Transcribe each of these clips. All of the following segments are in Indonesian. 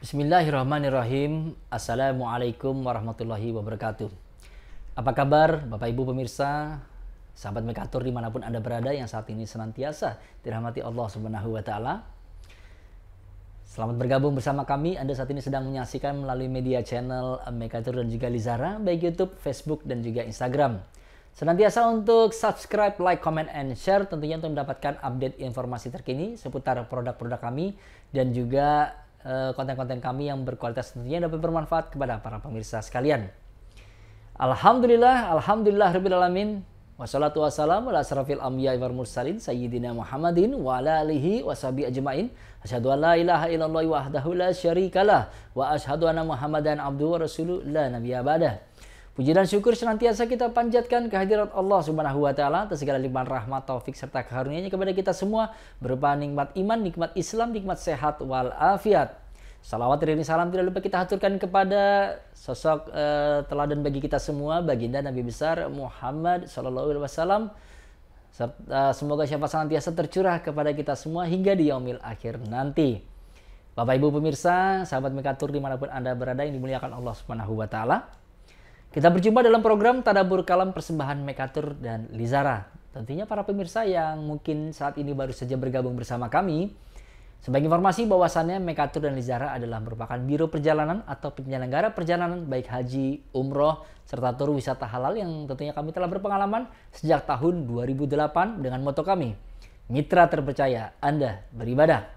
Bismillahirrahmanirrahim. Assalamualaikum warahmatullahi wabarakatuh. Apa kabar Bapak Ibu pemirsa, sahabat Mekatur dimanapun Anda berada yang saat ini senantiasa dirahmati Allah Subhanahu wa Ta'ala. Selamat bergabung bersama kami. Anda saat ini sedang menyaksikan melalui media channel Mekatur dan juga Lizara, baik YouTube, Facebook, dan juga Instagram. Senantiasa untuk subscribe, like, comment, and share tentunya untuk mendapatkan update informasi terkini seputar produk-produk kami dan juga konten-konten kami yang berkualitas tentunya dapat bermanfaat kepada para pemirsa sekalian. Alhamdulillah rabbil alamin. Wassalatu wassalamu ala asrafil anbiya'i wal mursalin sayyidina Muhammadin wa ala alihi washabihi ajmain. Asyhadu an la ilaha illallah wahdahu la syarikalah wa asyhadu anna Muhammadan abduhu wa rasuluhu la nabiyya ba'dah. Puji dan syukur senantiasa kita panjatkan kehadirat Allah Subhanahu wa Ta'ala atas segala limpahan rahmat, taufik serta karunia-Nya kepada kita semua berupa nikmat iman, nikmat Islam, nikmat sehat wal afiat. Salawat dan salam tidak lupa kita haturkan kepada sosok teladan bagi kita semua, baginda Nabi besar Muhammad sallallahu alaihi wasallam. Semoga syafaat senantiasa tercurah kepada kita semua hingga di yaumil akhir nanti. Bapak Ibu pemirsa, sahabat Mekatur dimanapun Anda berada yang dimuliakan Allah Subhanahu wa Ta'ala. Kita berjumpa dalam program Tadabbur Kalam Persembahan Mekatur dan Lizara. Tentunya para pemirsa yang mungkin saat ini baru saja bergabung bersama kami. Sebagai informasi bahwasannya Mekatur dan Lizara adalah merupakan biro perjalanan atau penyelenggara perjalanan baik haji, umroh, serta tur wisata halal yang tentunya kami telah berpengalaman sejak tahun 2008 dengan moto kami, Mitra Terpercaya Anda Beribadah.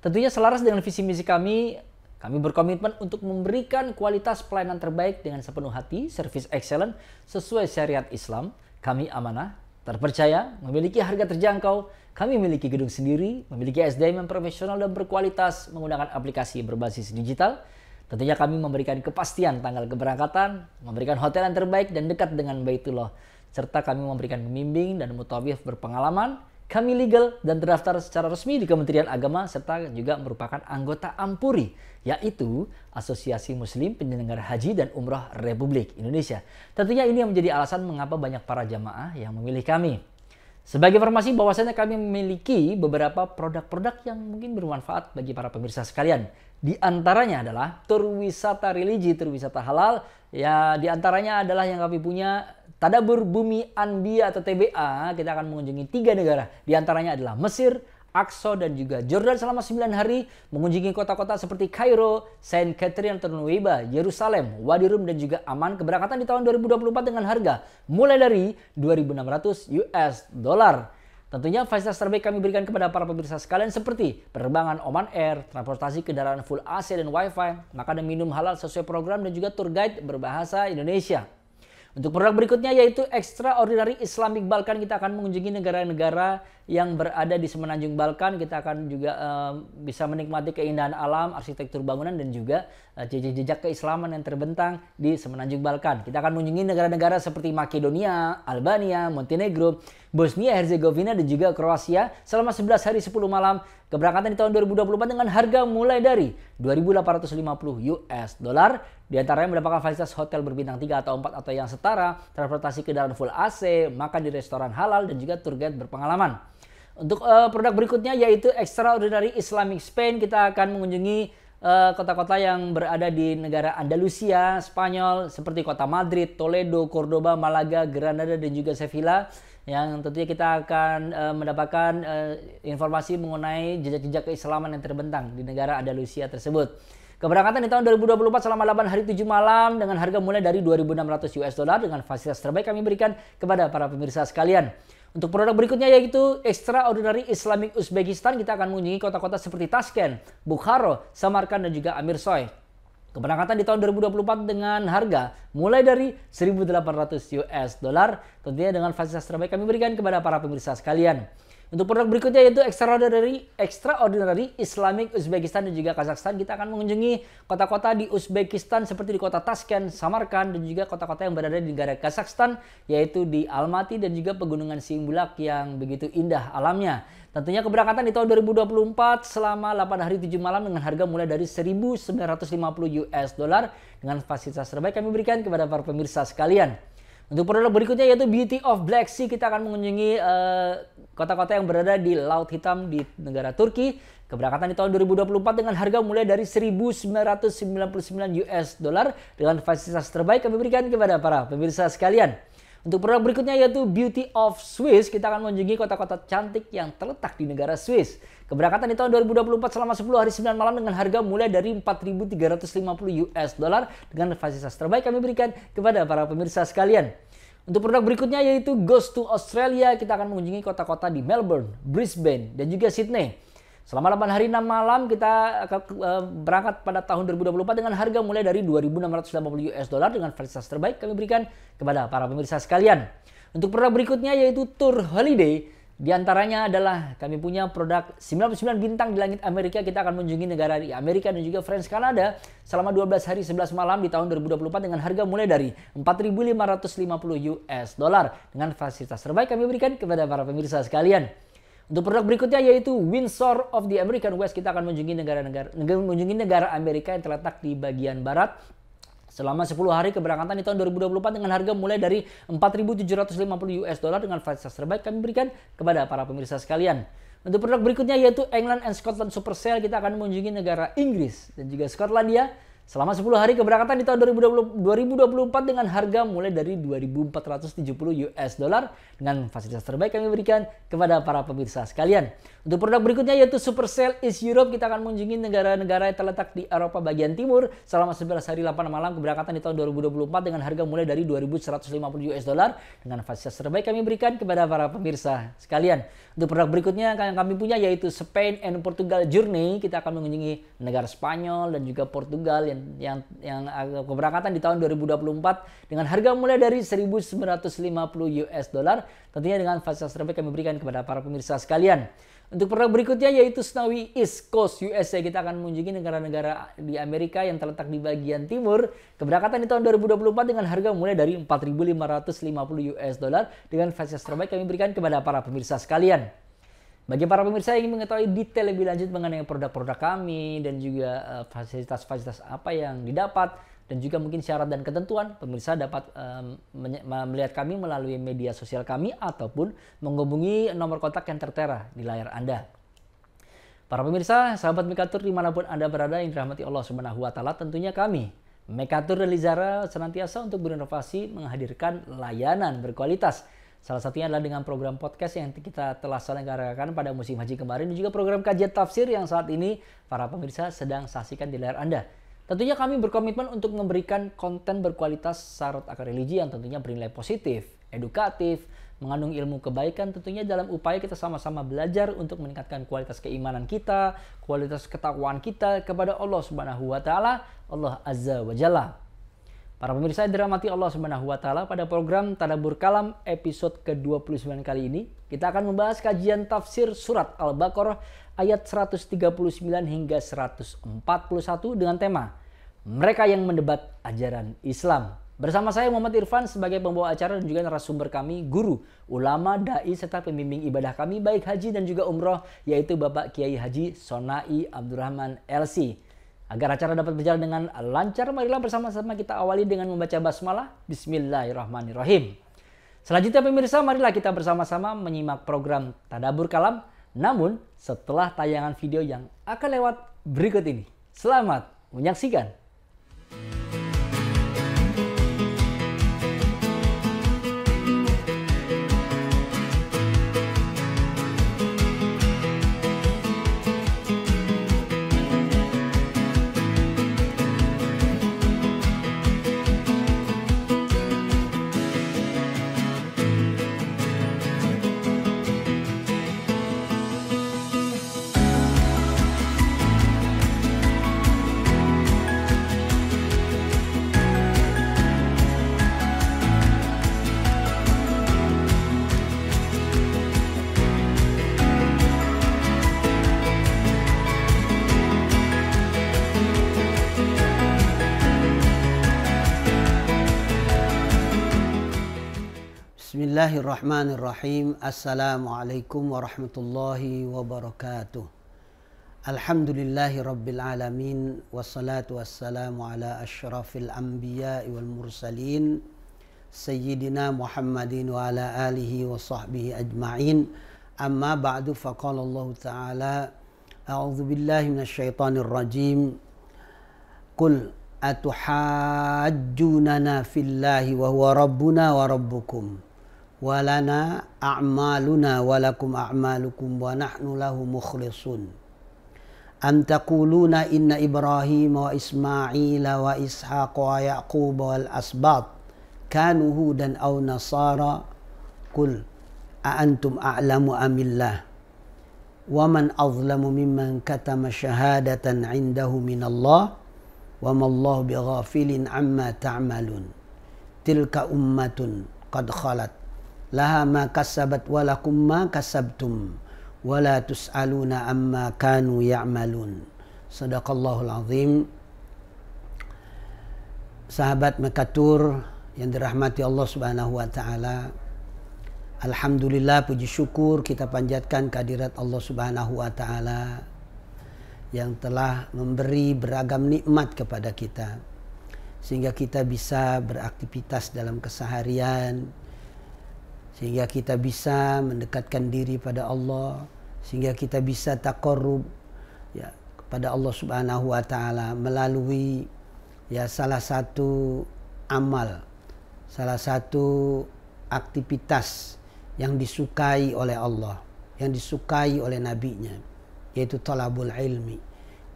Tentunya selaras dengan visi misi kami berkomitmen untuk memberikan kualitas pelayanan terbaik dengan sepenuh hati, service excellent sesuai syariat Islam. Kami amanah, terpercaya, memiliki harga terjangkau, kami memiliki gedung sendiri, memiliki SDM yang profesional dan berkualitas menggunakan aplikasi berbasis digital. Tentunya kami memberikan kepastian tanggal keberangkatan, memberikan hotel yang terbaik dan dekat dengan Baitullah. Serta kami memberikan pembimbing dan mutawif berpengalaman. Kami legal dan terdaftar secara resmi di Kementerian Agama serta juga merupakan anggota AMPURI, yaitu Asosiasi Muslim Penyelenggara Haji dan Umroh Republik Indonesia. Tentunya ini yang menjadi alasan mengapa banyak para jamaah yang memilih kami. Sebagai informasi bahwasanya kami memiliki beberapa produk-produk yang mungkin bermanfaat bagi para pemirsa sekalian. Di antaranya adalah tur wisata religi, tur wisata halal. Ya, di antaranya adalah yang kami punya Tadabbur Bumi Anbiya atau TBA. Kita akan mengunjungi 3 negara. Di antaranya adalah Mesir, Aqsa dan juga Jordan selama 9 hari, mengunjungi kota-kota seperti Kairo, Saint Catherine atau Nuwaiba, Yerusalem, Wadi Rum dan juga Aman. Keberangkatan di tahun 2024 dengan harga mulai dari 2.600 US dollar. Tentunya fasilitas terbaik kami berikan kepada para pemirsa sekalian seperti penerbangan Oman Air, transportasi kendaraan full AC dan Wi-Fi, makan dan minum halal sesuai program dan juga tour guide berbahasa Indonesia. Untuk produk berikutnya yaitu Extraordinary Islamic Balkan, kita akan mengunjungi negara-negara yang berada di semenanjung Balkan. Kita akan juga bisa menikmati keindahan alam, arsitektur bangunan dan juga jejak-jejak keislaman yang terbentang di semenanjung Balkan. Kita akan mengunjungi negara-negara seperti Makedonia, Albania, Montenegro, Bosnia Herzegovina dan juga Kroasia selama 11 hari 10 malam. Keberangkatan di tahun 2024 dengan harga mulai dari 2.850 US dollar. Di antaranya mendapatkan fasilitas hotel berbintang 3 atau 4 atau yang setara, transportasi kendaraan full AC, makan di restoran halal dan juga tour guide berpengalaman. Untuk produk berikutnya yaitu Extraordinary Islamic Spain, kita akan mengunjungi kota-kota yang berada di negara Andalusia, Spanyol seperti kota Madrid, Toledo, Cordoba, Malaga, Granada dan juga Sevilla. Yang tentunya kita akan mendapatkan informasi mengenai jejak-jejak keislaman yang terbentang di negara Andalusia tersebut. Keberangkatan di tahun 2024 selama 8 hari 7 malam dengan harga mulai dari 2.600 US dollar dengan fasilitas terbaik kami berikan kepada para pemirsa sekalian. Untuk produk berikutnya yaitu Extraordinary Islamic Uzbekistan, kita akan mengunjungi kota-kota seperti Tashkent, Bukhara, Samarkand dan juga Amirsoy. Keberangkatan di tahun 2024 dengan harga mulai dari 1.800 US dollar, tentunya dengan fasilitas terbaik kami berikan kepada para pemirsa sekalian. Untuk produk berikutnya yaitu Extraordinary Islamic Uzbekistan dan juga Kazakhstan. Kita akan mengunjungi kota-kota di Uzbekistan seperti di kota Tashkent, Samarkand dan juga kota-kota yang berada di negara Kazakhstan yaitu di Almaty dan juga pegunungan Simbulak yang begitu indah alamnya. Tentunya keberangkatan di tahun 2024 selama 8 hari 7 malam dengan harga mulai dari 1.950 US dollar dengan fasilitas terbaik kami berikan kepada para pemirsa sekalian. Untuk produk berikutnya yaitu Beauty of Black Sea, kita akan mengunjungi kota-kota yang berada di Laut Hitam di negara Turki. Keberangkatan di tahun 2024 dengan harga mulai dari 1.999 US dollar dengan fasilitas terbaik kami berikan kepada para pemirsa sekalian. Untuk produk berikutnya yaitu Beauty of Swiss, kita akan mengunjungi kota-kota cantik yang terletak di negara Swiss. Keberangkatan di tahun 2024 selama 10 hari 9 malam dengan harga mulai dari 4.350 US dollar dengan fasilitas terbaik kami berikan kepada para pemirsa sekalian. Untuk produk berikutnya yaitu Ghost to Australia, kita akan mengunjungi kota-kota di Melbourne, Brisbane, dan juga Sydney. Selama 8 hari 6 malam kita akan berangkat pada tahun 2024 dengan harga mulai dari 2.680 US dollar dengan fasilitas terbaik kami berikan kepada para pemirsa sekalian. Untuk produk berikutnya yaitu Tour Holiday. Di antaranya adalah kami punya produk 99 bintang di langit Amerika. Kita akan mengunjungi negara di Amerika dan juga France, Kanada selama 12 hari 11 malam di tahun 2024 dengan harga mulai dari 4.550 US dollar dengan fasilitas terbaik kami berikan kepada para pemirsa sekalian. Untuk produk berikutnya yaitu Windsor of the American West, kita akan mengunjungi negara Amerika yang terletak di bagian barat. Selama 10 hari keberangkatan di tahun 2024 dengan harga mulai dari 4.750 US dollar dengan fasilitas terbaik kami berikan kepada para pemirsa sekalian. Untuk produk berikutnya yaitu England and Scotland Super Sale, kita akan mengunjungi negara Inggris dan juga Skotlandia. Selama 10 hari keberangkatan di tahun 2024 dengan harga mulai dari 2.470 US dollar dengan fasilitas terbaik kami berikan kepada para pemirsa sekalian. Untuk produk berikutnya yaitu Super Sale East Europe, kita akan mengunjungi negara-negara yang terletak di Eropa bagian timur selama 11 hari 8 malam keberangkatan di tahun 2024 dengan harga mulai dari 2.150 US dollar dengan fasilitas terbaik kami berikan kepada para pemirsa sekalian. Untuk produk berikutnya yang kami punya yaitu Spain and Portugal Journey, kita akan mengunjungi negara Spanyol dan juga Portugal yang keberangkatan di tahun 2024 dengan harga mulai dari 1.950 US dollar tentunya dengan fasilitas terbaik kami berikan kepada para pemirsa sekalian. Untuk produk berikutnya yaitu Snowy East Coast USA, kita akan mengunjungi negara-negara di Amerika yang terletak di bagian timur. Keberangkatan di tahun 2024 dengan harga mulai dari 4.550 US dollar dengan fasilitas terbaik kami berikan kepada para pemirsa sekalian. Bagi para pemirsa yang ingin mengetahui detail lebih lanjut mengenai produk-produk kami dan juga fasilitas-fasilitas apa yang didapat dan juga mungkin syarat dan ketentuan, pemirsa dapat melihat kami melalui media sosial kami ataupun menghubungi nomor kontak yang tertera di layar Anda. Para pemirsa, sahabat Mekatur dimanapun Anda berada yang dirahmati Allah Subhanahu wa Ta'ala, tentunya kami Mekatur dan Lizara senantiasa untuk berinovasi menghadirkan layanan berkualitas. Salah satunya adalah dengan program podcast yang kita telah selenggarakan pada musim haji kemarin dan juga program kajian tafsir yang saat ini para pemirsa sedang saksikan di layar Anda. Tentunya kami berkomitmen untuk memberikan konten berkualitas syarat akar religi yang tentunya bernilai positif, edukatif, mengandung ilmu kebaikan tentunya dalam upaya kita sama-sama belajar untuk meningkatkan kualitas keimanan kita, kualitas ketakwaan kita kepada Allah Subhanahu wa Ta'ala, Allah Azza wa Jalla. Para pemirsa yang dirahmati Allah Subhanahu wa Ta'ala, pada program Tadabbur Kalam episode ke-29 kali ini kita akan membahas kajian tafsir surat Al-Baqarah ayat 139 hingga 141 dengan tema Mereka yang Mendebat Ajaran Islam. Bersama saya Muhammad Irfan sebagai pembawa acara dan juga narasumber kami, guru, ulama, dai serta pembimbing ibadah kami baik haji dan juga umroh, yaitu Bapak Kiai Haji Sonai Abdurrahman LC. Agar acara dapat berjalan dengan lancar, marilah bersama-sama kita awali dengan membaca basmalah. Bismillahirrahmanirrahim. Selanjutnya pemirsa, marilah kita bersama-sama menyimak program Tadabbur Kalam, namun setelah tayangan video yang akan lewat berikut ini. Selamat menyaksikan. Bismillahirrahmanirrahim. Assalamualaikum warahmatullahi wabarakatuh. Alhamdulillahi rabbil alamin. Wassalatu wassalamu ala asyrafil anbiya'i wal mursalin. sayyidina Muhammadin wa ala alihi wa sahbihi ajma'in. Amma ba'du, faqala Allah Ta'ala, a'udzu billahi minasyaitonir rajim. Qul atuhajjunana fillahi wa huwa rabbuna wa rabbukum wa lana a'maluna wa lakum a'malukum wa nahnu lahu mukhlisun. Am taquluna inna Ibrahim wa Ismaila wa Ishaq wa Yaqub wal asbat kanu hudan aw nasara qul a antum a'lamu amillah wa man azlamu mimman katama syahadatan 'indahu minallah wa mallahu bighafilin amma ta'malun. Tilka ummatun qad khalat laha ma kasabat wa lakum ma kasabtum wa la tus'aluna amma kanu ya'malun. Shadaqallahul azim. Sahabat Mekatur yang dirahmati Allah Subhanahu wa taala, alhamdulillah, puji syukur kita panjatkan kehadirat Allah Subhanahu wa taala yang telah memberi beragam nikmat kepada kita sehingga kita bisa beraktivitas dalam keseharian, sehingga kita bisa mendekatkan diri pada Allah, sehingga kita bisa taqarrub kepada Allah Subhanahu wa taala melalui salah satu amal, salah satu aktivitas yang disukai oleh Allah, yang disukai oleh nabinya, yaitu talabul ilmi.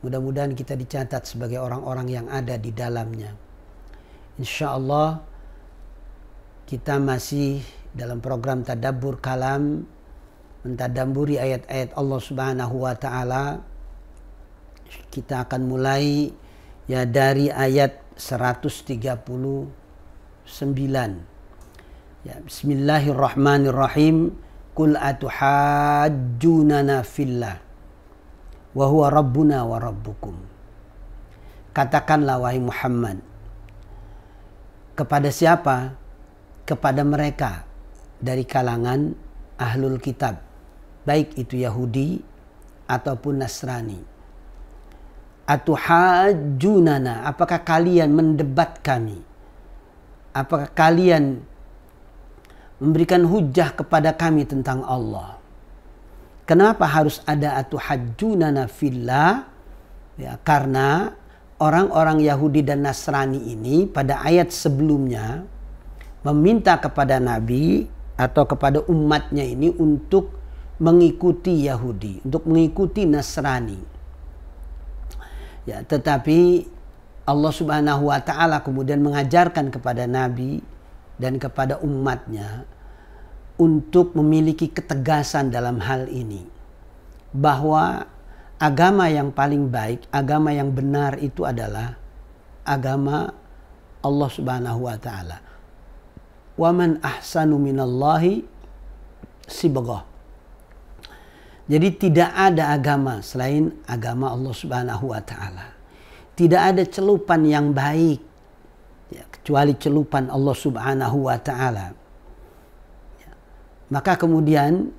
Mudah-mudahan kita dicatat sebagai orang-orang yang ada di dalamnya. Insya Allah kita masih dalam program Tadabbur Kalam, mentadabburi ayat-ayat Allah Subhanahu wa taala. Kita akan mulai dari ayat 139. Bismillahirrahmanirrahim. Qul atuhajjunana fillah wa huwa rabbuna wa rabbukum. Katakanlah wahai Muhammad, kepada siapa? Kepada mereka dari kalangan ahlul kitab, baik itu Yahudi ataupun Nasrani. Atuhajjunana, apakah kalian mendebat kami? Apakah kalian memberikan hujah kepada kami tentang Allah? Kenapa harus ada atuhajjunana fillah? Karena orang-orang Yahudi dan Nasrani ini pada ayat sebelumnya meminta kepada Nabi atau kepada umatnya ini untuk mengikuti Yahudi, untuk mengikuti Nasrani. Tetapi Allah Subhanahu wa taala kemudian mengajarkan kepada Nabi dan kepada umatnya untuk memiliki ketegasan dalam hal ini, bahwa agama yang paling baik, agama yang benar itu adalah agama Allah Subhanahu wa taala. Wa man ahsanu minallahi sibghah. Jadi tidak ada agama selain agama Allah Subhanahu wa taala. Tidak ada celupan yang baik kecuali celupan Allah Subhanahu wa taala. Maka kemudian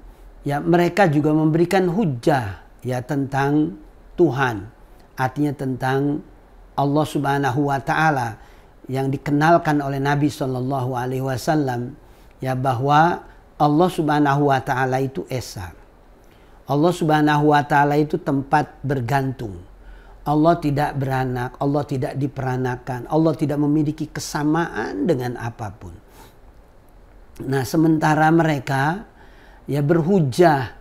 mereka juga memberikan hujah tentang Tuhan. Artinya tentang Allah Subhanahu wa taala yang dikenalkan oleh Nabi sallallahu alaihi wasallam bahwa Allah Subhanahu wa taala itu esa. Allah Subhanahu wa taala itu tempat bergantung. Allah tidak beranak, Allah tidak diperanakan, Allah tidak memiliki kesamaan dengan apapun. Nah, sementara mereka berhujah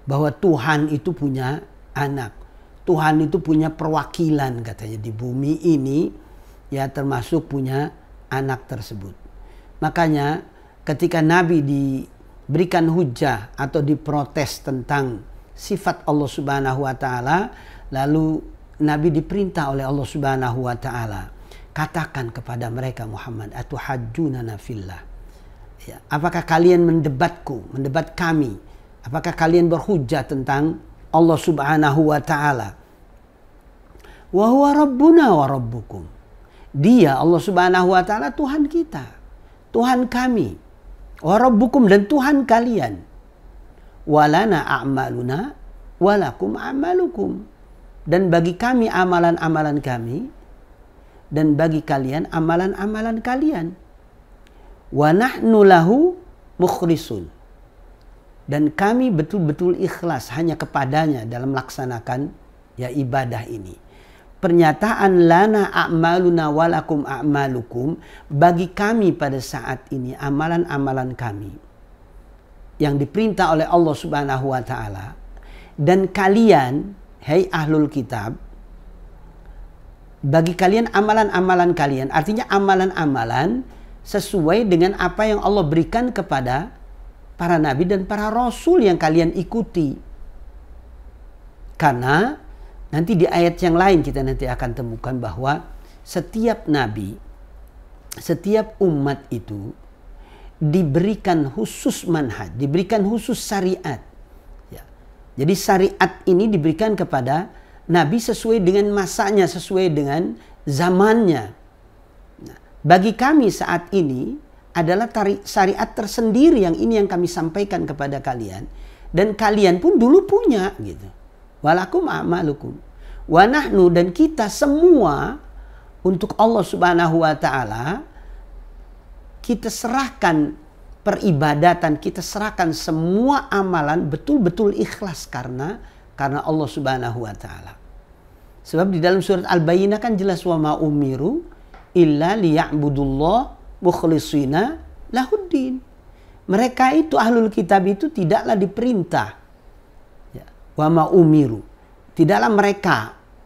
bahwa Tuhan itu punya anak. Tuhan itu punya perwakilan katanya di bumi ini, termasuk punya anak tersebut. Makanya ketika Nabi diberikan hujah atau diprotes tentang sifat Allah Subhanahu wa taala, lalu Nabi diperintah oleh Allah Subhanahu wa taala, katakan kepada mereka, Muhammad, atuhajjunana fillah. Apakah kalian mendebatku, mendebat kami? Apakah kalian berhujah tentang Allah Subhanahu wa taala? Wa huwa rabbuna wa rabbukum. Dia Allah Subhanahu wa taala Tuhan kita, Tuhan kami. Wa rabbukum, dan Tuhan kalian. Walana a'maluna walakum a'malukum. Dan bagi kami amalan-amalan kami, dan bagi kalian amalan-amalan kalian. Wa nahnu lahu mukhlisun. Dan kami betul-betul ikhlas hanya kepadanya dalam melaksanakan ya ibadah ini. Pernyataan lana a'maluna walakum a'malukum, bagi kami pada saat ini amalan-amalan kami yang diperintah oleh Allah Subhanahu wa taala, dan kalian hai ahlul kitab, bagi kalian amalan-amalan kalian, artinya amalan-amalan sesuai dengan apa yang Allah berikan kepada para nabi dan para rasul yang kalian ikuti. Karena nanti di ayat yang lain kita nanti akan temukan bahwa setiap nabi, setiap umat itu diberikan khusus manhaj, diberikan khusus syariat. Ya. Jadi syariat ini diberikan kepada nabi sesuai dengan masanya, sesuai dengan zamannya. Nah, bagi kami saat ini adalah syariat tersendiri yang ini yang kami sampaikan kepada kalian, dan kalian pun dulu punya gitu. Walakum a'malukum wa nahnu, dan kita semua untuk Allah Subhanahu wa taala kita serahkan peribadatan, kita serahkan semua amalan betul-betul ikhlas karena Allah Subhanahu wa taala. Sebab di dalam surat Al-Bayyinah kan jelas, wa ma umiru illa liya'budullah mukhlishina lahuddin. Mereka itu ahlul kitab itu tidaklah diperintah, ya, wa ma umiru, tidaklah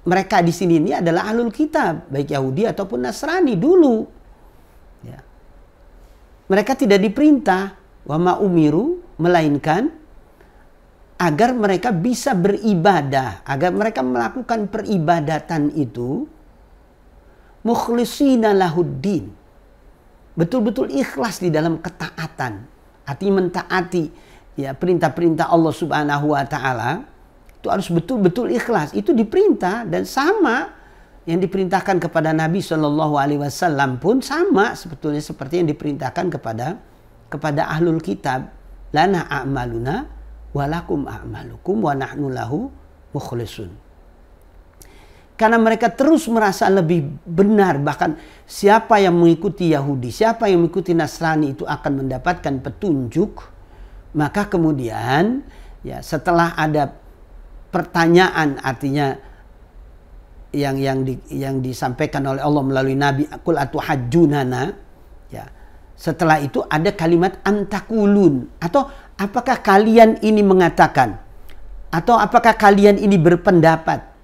mereka di sini ini adalah ahlul kitab, baik Yahudi ataupun Nasrani dulu. Ya. Mereka tidak diperintah wa ma umiru, melainkan agar mereka bisa beribadah, agar mereka melakukan peribadatan itu mukhlishina lahuddin, betul-betul ikhlas di dalam ketaatan, artinya mentaati ya perintah-perintah Allah Subhanahu wa taala, itu harus betul-betul ikhlas. Itu diperintah, dan sama yang diperintahkan kepada Nabi Shallallahu Alaihi Wasallam pun sama sebetulnya seperti yang diperintahkan kepada ahlul kitab. Lana a'maluna walakum a'malukum wa nahnu lahu mukhlisun. Karena mereka terus merasa lebih benar, bahkan siapa yang mengikuti Yahudi, siapa yang mengikuti Nasrani itu akan mendapatkan petunjuk. Maka kemudian ya setelah ada pertanyaan, artinya yang disampaikan oleh Allah melalui Nabi, qul atuhajjunana, ya. Setelah itu ada kalimat antakulun, atau apakah kalian ini mengatakan, atau apakah kalian ini berpendapat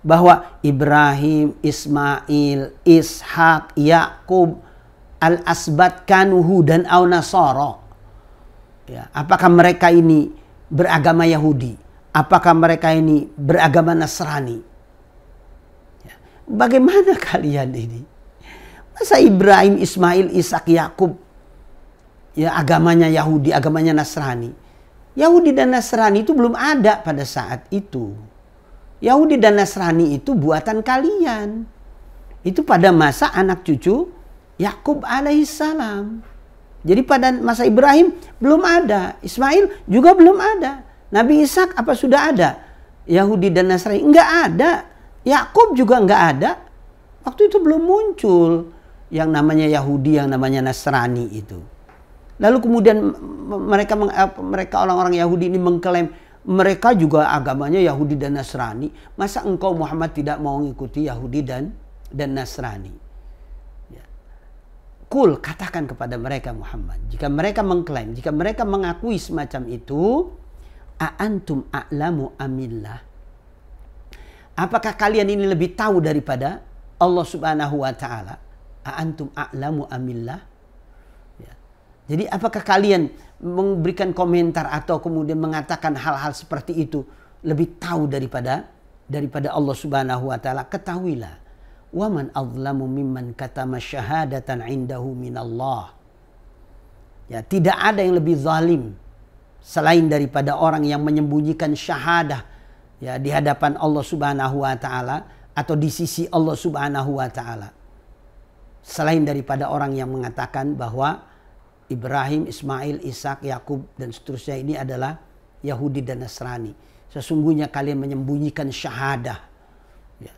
bahwa Ibrahim, Ismail, Ishak, Yakub, al-asbat kanuhu dan au nasara. Ya, apakah mereka ini beragama Yahudi? Apakah mereka ini beragama Nasrani? Ya, bagaimana kalian ini? Masa Ibrahim, Ismail, Ishak, Yakub ya agamanya Yahudi, agamanya Nasrani? Yahudi dan Nasrani itu belum ada pada saat itu. Yahudi dan Nasrani itu buatan kalian. Itu pada masa anak cucu Yakub alaihissalam. Jadi pada masa Ibrahim belum ada, Ismail juga belum ada. Nabi Ishak apa sudah ada? Yahudi dan Nasrani enggak ada. Yakub juga enggak ada. Waktu itu belum muncul yang namanya Yahudi, yang namanya Nasrani itu. Lalu kemudian mereka orang-orang Yahudi ini mengklaim mereka juga agamanya Yahudi dan Nasrani. Masa engkau Muhammad tidak mau mengikuti Yahudi dan Nasrani? Ya. Kul, katakan kepada mereka Muhammad, jika mereka mengklaim, jika mereka mengakui semacam itu, a'antum a'lamu amillah, apakah kalian ini lebih tahu daripada Allah Subhanahu wa taala? A'antum a'lamu amillah. Ya. Jadi apakah kalian memberikan komentar atau kemudian mengatakan hal-hal seperti itu lebih tahu daripada Allah Subhanahu wa taala? Ketahuilah, wa man azlamu mimman katama syahadatan indahu minallah. Ya, tidak ada yang lebih zalim selain daripada orang yang menyembunyikan syahadah ya di hadapan Allah Subhanahu wa taala atau di sisi Allah Subhanahu wa taala, selain daripada orang yang mengatakan bahwa Ibrahim, Ismail, Ishak, Yakub dan seterusnya ini adalah Yahudi dan Nasrani. Sesungguhnya kalian menyembunyikan syahadah ya,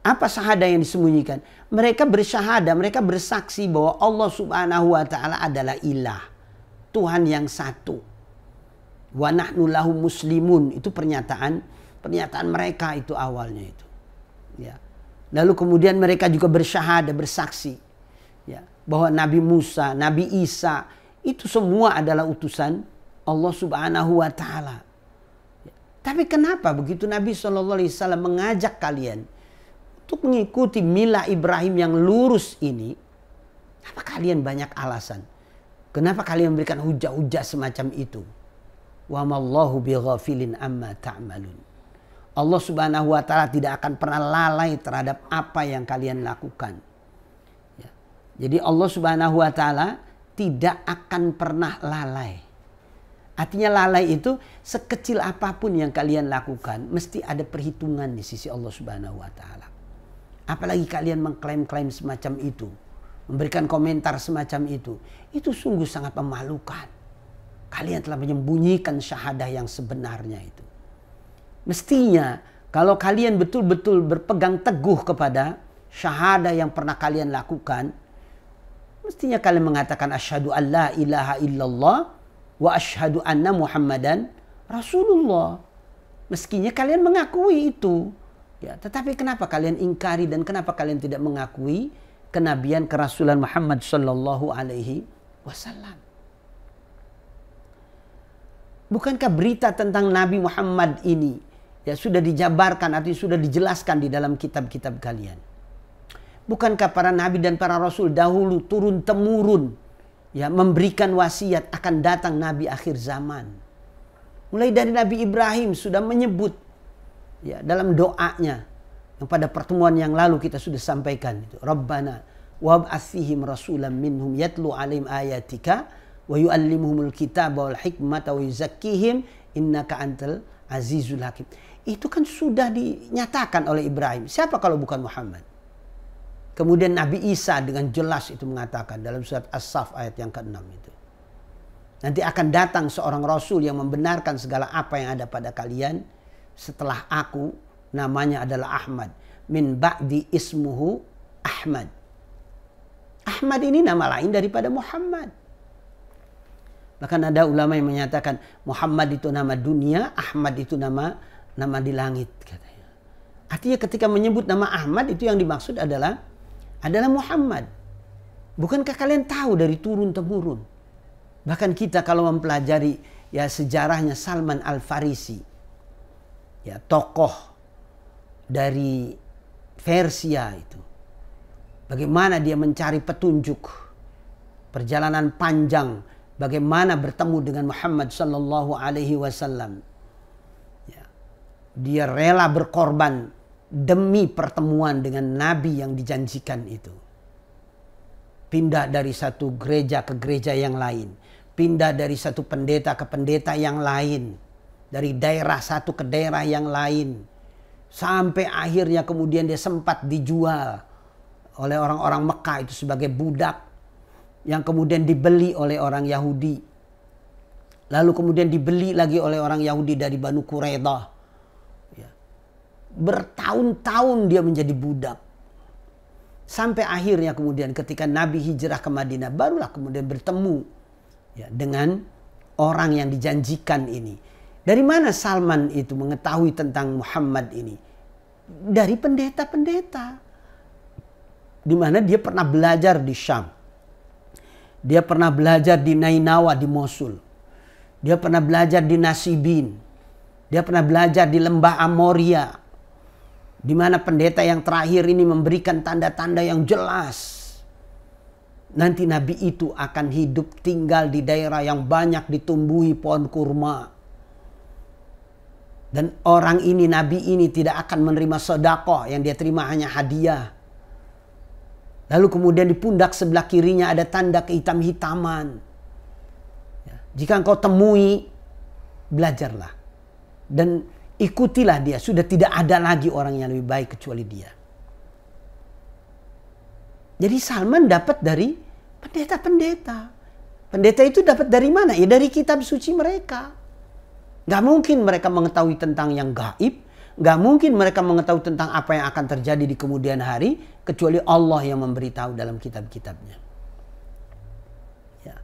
Apa syahadah yang disembunyikan? Mereka bersyahadah, mereka bersaksi bahwa Allah Subhanahu wa taala adalah ilah, Tuhan yang satu. Wa nahnu lahu muslimun, itu pernyataan mereka itu awalnya itu. Ya. Lalu kemudian mereka juga bersyahadah, bersaksi, ya, bahwa Nabi Musa, Nabi Isa itu semua adalah utusan Allah Subhanahu wa taala. Ya. Tapi kenapa begitu Nabi SAW mengajak kalian untuk mengikuti milah Ibrahim yang lurus ini, apa kalian banyak alasan? Kenapa kalian memberikan hujah-hujah semacam itu? Wa mallahu bighafilin amma ta'malun. Allah Subhanahu wa taala tidak akan pernah lalai terhadap apa yang kalian lakukan. Ya. Jadi Allah Subhanahu wa taala tidak akan pernah lalai. Artinya lalai itu sekecil apapun yang kalian lakukan mesti ada perhitungan di sisi Allah Subhanahu wa taala. Apalagi kalian mengklaim-klaim semacam itu, memberikan komentar semacam itu sungguh sangat memalukan. Kalian telah menyembunyikan syahadah yang sebenarnya itu. Mestinya kalau kalian betul-betul berpegang teguh kepada syahadah yang pernah kalian lakukan, mestinya kalian mengatakan asyhadu an la ilaha illallah wa asyhadu anna Muhammadan Rasulullah. Mestinya kalian mengakui itu. Ya, tetapi kenapa kalian ingkari dan kenapa kalian tidak mengakui kenabian kerasulan Muhammad sallallahu alaihi wasallam? Bukankah berita tentang Nabi Muhammad ini ya sudah dijabarkan atau sudah dijelaskan di dalam kitab-kitab kalian? Bukankah para nabi dan para rasul dahulu turun temurun ya memberikan wasiat akan datang nabi akhir zaman? Mulai dari Nabi Ibrahim sudah menyebut ya dalam doanya yang pada pertemuan yang lalu kita sudah sampaikan itu, Rabbana wab'ats fihim rasulan minhum yatlu 'alaihim ayatika wa yu'allimuhumul kitaba wal hikmata wa yuzakkihim innaka antal azizul hakim. Itu kan sudah dinyatakan oleh Ibrahim. Siapa kalau bukan Muhammad? Kemudian Nabi Isa dengan jelas itu mengatakan dalam surat As-Saff ayat yang ke-6 itu. Nanti akan datang seorang rasul yang membenarkan segala apa yang ada pada kalian setelah aku, namanya adalah Ahmad. Min ba'di ismuhu Ahmad. Ahmad ini nama lain daripada Muhammad. Bahkan ada ulama yang menyatakan Muhammad itu nama dunia, Ahmad itu nama di langit katanya. Artinya ketika menyebut nama Ahmad itu yang dimaksud adalah Muhammad. Bukankah kalian tahu dari turun temurun? Bahkan kita kalau mempelajari ya sejarahnya Salman Al-Farisi, ya tokoh dari Persia itu, bagaimana dia mencari petunjuk, perjalanan panjang, bagaimana bertemu dengan Muhammad sallallahu alaihi wasallam. Ya. Dia rela berkorban demi pertemuan dengan nabi yang dijanjikan itu. Pindah dari satu gereja ke gereja yang lain, pindah dari satu pendeta ke pendeta yang lain, dari daerah satu ke daerah yang lain, sampai akhirnya kemudian dia sempat dijual oleh orang-orang Mekah itu sebagai budak yang kemudian dibeli oleh orang Yahudi, lalu kemudian dibeli lagi oleh orang Yahudi dari Banu Quraidah. Ya. Bertahun-tahun dia menjadi budak, sampai akhirnya kemudian ketika Nabi hijrah ke Madinah barulah kemudian bertemu ya dengan orang yang dijanjikan ini. Dari mana Salman itu mengetahui tentang Muhammad ini? Dari pendeta-pendeta. Di mana dia pernah belajar di Syam. Dia pernah belajar di Nainawa di Mosul. Dia pernah belajar di Nasibin. Dia pernah belajar di lembah Amoria. Di mana pendeta yang terakhir ini memberikan tanda-tanda yang jelas. Nanti Nabi itu akan hidup tinggal di daerah yang banyak ditumbuhi pohon kurma. Dan orang ini, Nabi ini tidak akan menerima sedekah, yang dia terima hanya hadiah. Lalu kemudian di pundak sebelah kirinya ada tanda kehitam-hitaman. Ya, jika engkau temui, belajarlah. Dan ikutilah dia. Sudah tidak ada lagi orang yang lebih baik kecuali dia. Jadi Salman dapat dari pendeta-pendeta. Pendeta itu dapat dari mana? Ya dari kitab suci mereka. Gak mungkin mereka mengetahui tentang yang gaib. Nggak mungkin mereka mengetahui tentang apa yang akan terjadi di kemudian hari kecuali Allah yang memberitahu dalam kitab-kitabnya. Ya.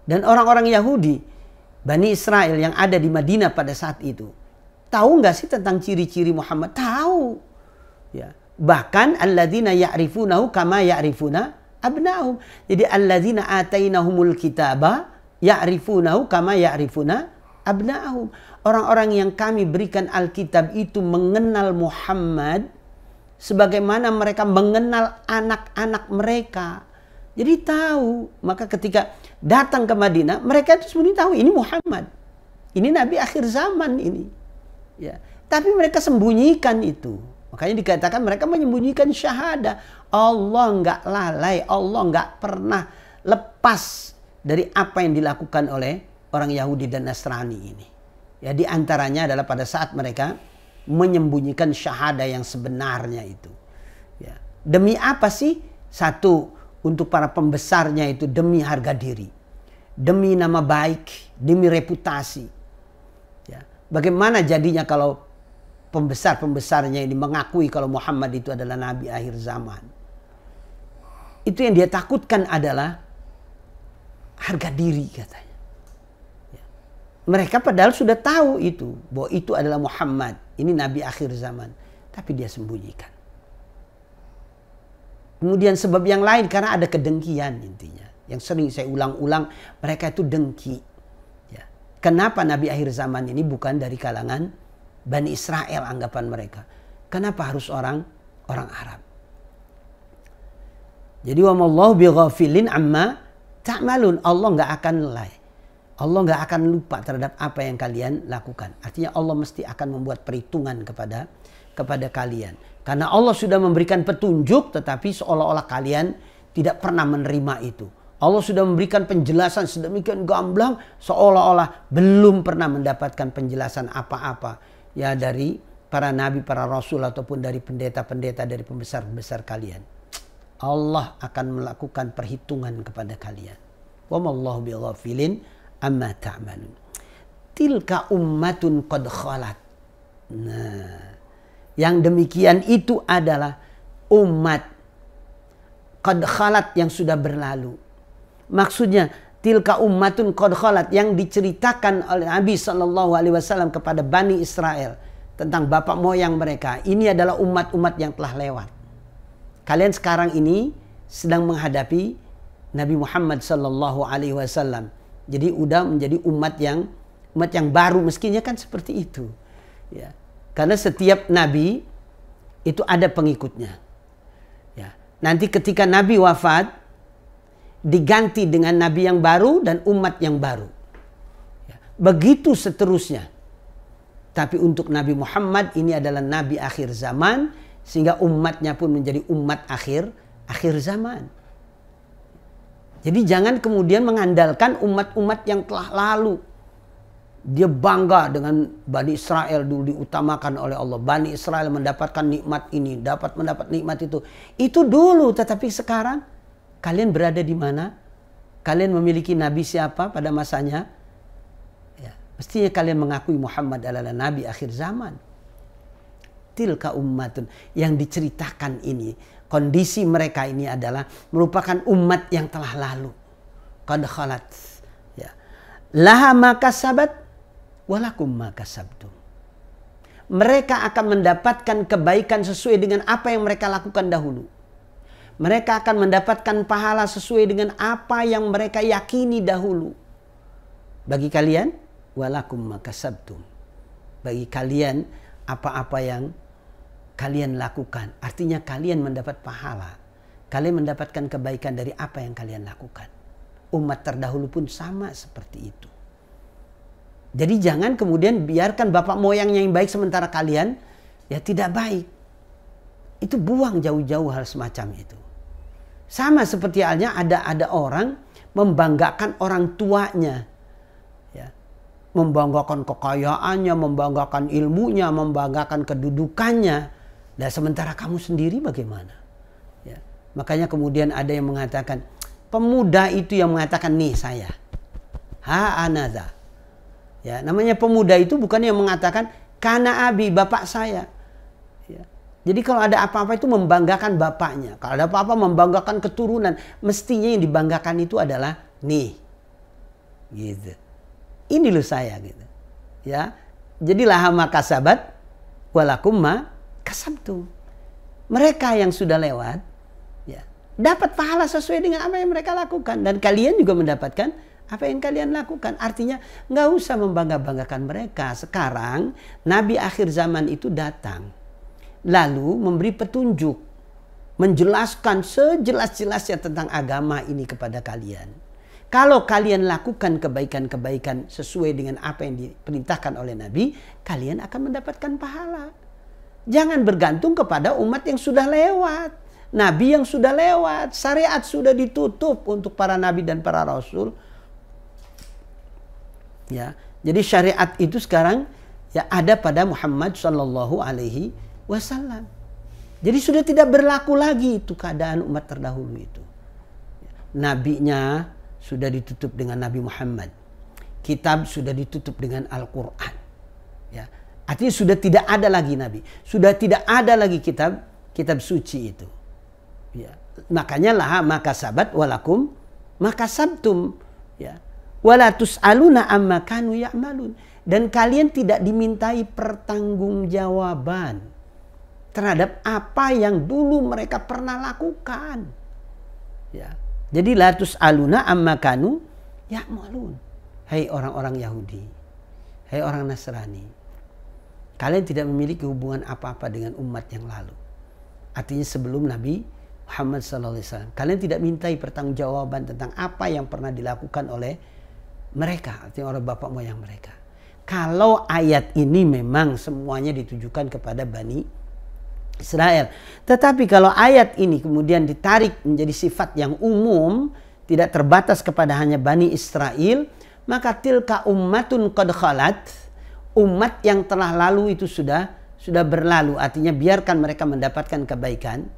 Dan orang-orang Yahudi, Bani Israel yang ada di Madinah pada saat itu, tahu nggak sih tentang ciri-ciri Muhammad? Tahu. Ya. Bahkan alladzina ya'rifunahu kama ya'rifuna abna'ahum. Jadi alladzina atainahumul kitaba ya'rifunahu kama ya'rifuna abna'ahum. Orang-orang yang kami berikan Alkitab itu mengenal Muhammad sebagaimana mereka mengenal anak-anak mereka. Jadi tahu. Maka ketika datang ke Madinah, mereka itu sebenarnya tahu ini Muhammad. Ini Nabi akhir zaman ini. Ya. Tapi mereka sembunyikan itu. Makanya dikatakan mereka menyembunyikan syahadah. Allah nggak lalai, Allah nggak pernah lepas dari apa yang dilakukan oleh orang Yahudi dan Nasrani ini. Ya, di antaranya adalah pada saat mereka menyembunyikan syahadah yang sebenarnya itu. Ya. Demi apa sih? Satu, untuk para pembesarnya itu demi harga diri. Demi nama baik, demi reputasi. Ya. Bagaimana jadinya kalau pembesar-pembesarnya ini mengakui kalau Muhammad itu adalah Nabi akhir zaman. Itu yang dia takutkan adalah harga diri katanya. Ya. Mereka padahal sudah tahu itu. Bahwa itu adalah Muhammad. Ini Nabi akhir zaman. Tapi dia sembunyikan. Kemudian sebab yang lain karena ada kedengkian intinya. Yang sering saya ulang-ulang. Mereka itu dengki. Ya. Kenapa Nabi akhir zaman ini bukan dari kalangan Bani Israel anggapan mereka. Kenapa harus orang Arab? Jadi wa mallahu bighafilin amma ta'malun. Allah nggak akan lalai. Allah nggak akan lupa terhadap apa yang kalian lakukan. Artinya Allah mesti akan membuat perhitungan kepada kalian. Karena Allah sudah memberikan petunjuk tetapi seolah-olah kalian tidak pernah menerima itu. Allah sudah memberikan penjelasan sedemikian gamblang seolah-olah belum pernah mendapatkan penjelasan apa-apa. Ya dari para nabi, para rasul ataupun dari pendeta-pendeta, dari pembesar-pembesar kalian. Allah akan melakukan perhitungan kepada kalian. Wa mallahu bighafilin amma ta'malun. Tilka ummatun qad khalat. Nah, yang demikian itu adalah umat qad khalat yang sudah berlalu. Maksudnya tilka ummatun qad khalat yang diceritakan oleh Nabi SAW kepada Bani Israel tentang bapak moyang mereka. Ini adalah umat-umat yang telah lewat. Kalian sekarang ini sedang menghadapi Nabi Muhammad SAW. Jadi udah menjadi umat yang baru, mestinya kan seperti itu. Ya. Karena setiap nabi itu ada pengikutnya. Ya. Nanti ketika Nabi wafat, diganti dengan nabi yang baru dan umat yang baru. Ya. Begitu seterusnya. Tapi untuk Nabi Muhammad ini adalah nabi akhir zaman, sehingga umatnya pun menjadi umat akhir zaman. Jadi jangan kemudian mengandalkan umat-umat yang telah lalu. Dia bangga dengan Bani Israel dulu diutamakan oleh Allah. Bani Israel mendapatkan nikmat ini, mendapat nikmat itu. Itu dulu, tetapi sekarang kalian berada di mana? Kalian memiliki nabi siapa pada masanya? Ya, mestinya kalian mengakui Muhammad adalah nabi akhir zaman. Tilka ummatun, yang diceritakan ini, kondisi mereka ini adalah merupakan umat yang telah lalu. Qad khalat. Ya. Laha ma kasabat walakum ma kasabtum. Mereka akan mendapatkan kebaikan sesuai dengan apa yang mereka lakukan dahulu. Mereka akan mendapatkan pahala sesuai dengan apa yang mereka yakini dahulu. Bagi kalian, walakum ma kasabtum. Bagi kalian, apa-apa yang kalian lakukan. Artinya kalian mendapat pahala. Kalian mendapatkan kebaikan dari apa yang kalian lakukan. Umat terdahulu pun sama seperti itu. Jadi jangan kemudian biarkan bapak moyangnya yang baik sementara kalian ya tidak baik. Itu buang jauh-jauh hal semacam itu. Sama seperti halnya ada orang membanggakan orang tuanya. Ya. Membanggakan kekayaannya, membanggakan ilmunya, membanggakan kedudukannya. Dan sementara kamu sendiri bagaimana? Ya. Makanya kemudian ada yang mengatakan, pemuda itu yang mengatakan, nih saya. Ha anadha. Ya, namanya pemuda itu bukan yang mengatakan, Kana abi, bapak saya. Ya. Jadi kalau ada apa-apa itu membanggakan bapaknya. Kalau ada apa-apa membanggakan keturunan. Mestinya yang dibanggakan itu adalah nih. Gitu. Ini loh saya gitu. Ya. Jadi laha ma kasabat walakum ma kasabtum. Mereka yang sudah lewat ya, dapat pahala sesuai dengan apa yang mereka lakukan, dan kalian juga mendapatkan apa yang kalian lakukan. Artinya nggak usah membangga-banggakan mereka. Sekarang Nabi akhir zaman itu datang, lalu memberi petunjuk, menjelaskan sejelas-jelasnya tentang agama ini kepada kalian. Kalau kalian lakukan kebaikan-kebaikan sesuai dengan apa yang diperintahkan oleh Nabi, kalian akan mendapatkan pahala. Jangan bergantung kepada umat yang sudah lewat. Nabi yang sudah lewat. Syariat sudah ditutup untuk para nabi dan para rasul. Ya, jadi syariat itu sekarang ya ada pada Muhammad Shallallahu Alaihi Wasallam. Jadi sudah tidak berlaku lagi itu keadaan umat terdahulu itu. Nabinya sudah ditutup dengan Nabi Muhammad. Kitab sudah ditutup dengan Al-Quran. Ya. Artinya sudah tidak ada lagi Nabi. Sudah tidak ada lagi kitab suci itu. Ya. Makanya laha maka sabat walakum maka sabtum. Ya. Wala tus'aluna amma kanu ya'malun. Dan kalian tidak dimintai pertanggungjawaban terhadap apa yang dulu mereka pernah lakukan. Ya. Jadi la tus'aluna amma kanu ya'malun. Hai orang-orang Yahudi, hai orang Nasrani, kalian tidak memiliki hubungan apa-apa dengan umat yang lalu. Artinya sebelum Nabi Muhammad SAW, kalian tidak mintai pertanggungjawaban tentang apa yang pernah dilakukan oleh mereka, artinya oleh bapak moyang mereka. Kalau ayat ini memang semuanya ditujukan kepada Bani Israel. Tetapi kalau ayat ini kemudian ditarik menjadi sifat yang umum, tidak terbatas kepada hanya Bani Israel, maka tilka ummatun qad khalat, umat yang telah lalu itu sudah berlalu. Artinya biarkan mereka mendapatkan kebaikan,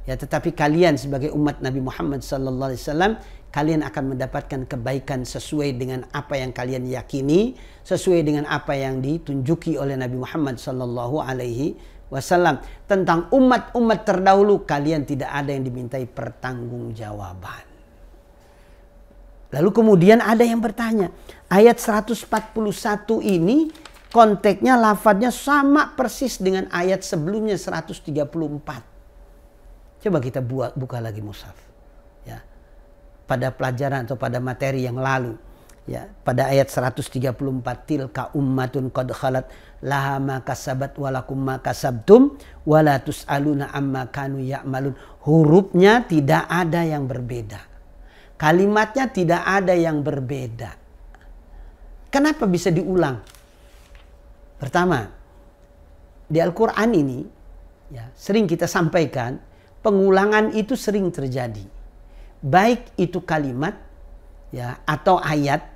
ya, tetapi kalian sebagai umat Nabi Muhammad SAW, kalian akan mendapatkan kebaikan sesuai dengan apa yang kalian yakini, sesuai dengan apa yang ditunjuki oleh Nabi Muhammad SAW. Tentang umat-umat terdahulu kalian tidak ada yang dimintai pertanggungjawaban. Lalu kemudian ada yang bertanya, ayat 141 ini konteksnya, lafadznya sama persis dengan ayat sebelumnya 134. Coba kita buka lagi mushaf. Ya. Pada pelajaran atau pada materi yang lalu. Ya, pada ayat 134, tilka ummatun qad khalat laha ma kasabat walakum ma kasabtum wala tus'aluna amma kanu ya'malun. Hurufnya tidak ada yang berbeda. Kalimatnya tidak ada yang berbeda. Kenapa bisa diulang? Pertama, di Al-Quran ini ya, sering kita sampaikan, pengulangan itu sering terjadi. Baik itu kalimat ya atau ayat.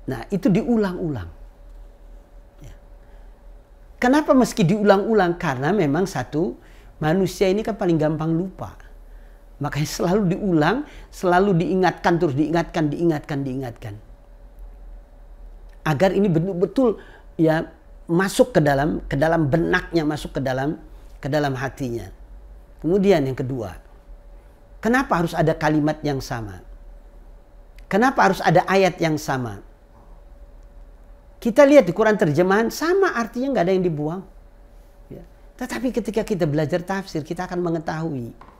Nah, itu diulang-ulang. Ya. Kenapa meski diulang-ulang? Karena memang satu, manusia ini kan paling gampang lupa. Makanya selalu diulang, selalu diingatkan, terus diingatkan. Agar ini betul-betul ya masuk ke dalam benaknya, masuk ke dalam hatinya. Kemudian yang kedua, kenapa harus ada kalimat yang sama? Kenapa harus ada ayat yang sama? Kita lihat di Quran terjemahan sama, artinya nggak ada yang dibuang. Ya. Tetapi ketika kita belajar tafsir, kita akan mengetahui